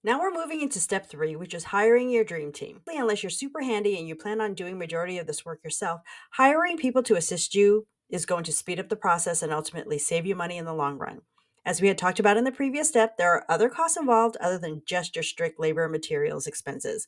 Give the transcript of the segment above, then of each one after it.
Now we're moving into step 3, which is hiring your dream team. Unless you're super handy and you plan on doing majority of this work yourself, hiring people to assist you is going to speed up the process and ultimately save you money in the long run. As we had talked about in the previous step, there are other costs involved other than just your strict labor and materials expenses.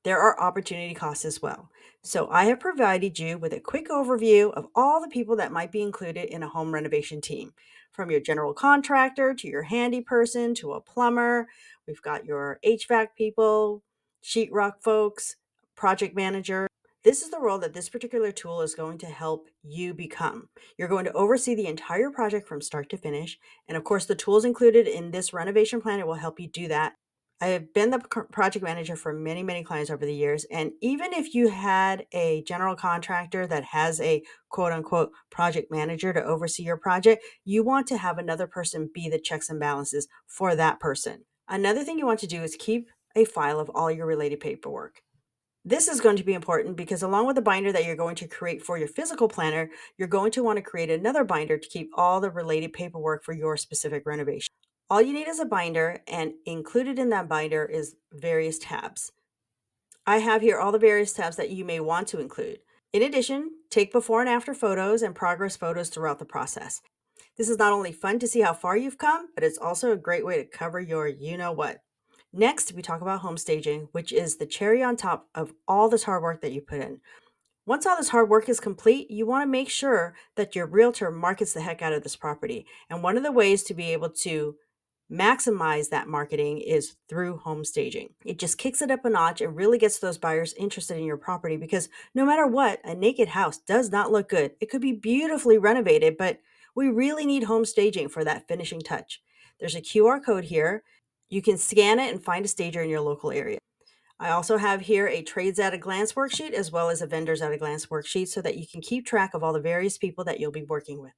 There are opportunity costs as well. So I have provided you with a quick overview of all the people that might be included in a home renovation team, from your general contractor to your handy person to a plumber. We've got your HVAC people, sheetrock folks, project manager. This is the role that this particular tool is going to help you become. You're going to oversee the entire project from start to finish. And of course, the tools included in this renovation planner will help you do that. I have been the project manager for many, many clients over the years. And even if you had a general contractor that has a quote unquote project manager to oversee your project, you want to have another person be the checks and balances for that person. Another thing you want to do is keep a file of all your related paperwork. This is going to be important because along with the binder that you're going to create for your physical planner, you're going to want to create another binder to keep all the related paperwork for your specific renovation. All you need is a binder, and included in that binder is various tabs. I have here all the various tabs that you may want to include. In addition, take before and after photos and progress photos throughout the process. This is not only fun to see how far you've come, but it's also a great way to cover your you know what. Next, we talk about home staging, which is the cherry on top of all this hard work that you put in. Once all this hard work is complete, you want to make sure that your realtor markets the heck out of this property. And one of the ways to be able to maximize that marketing is through home staging. It just kicks it up a notch and really gets those buyers interested in your property because no matter what, a naked house does not look good. It could be beautifully renovated, but we really need home staging for that finishing touch. There's a QR code here. You can scan it and find a stager in your local area. I also have here a trades at a glance worksheet as well as a vendors at a glance worksheet so that you can keep track of all the various people that you'll be working with.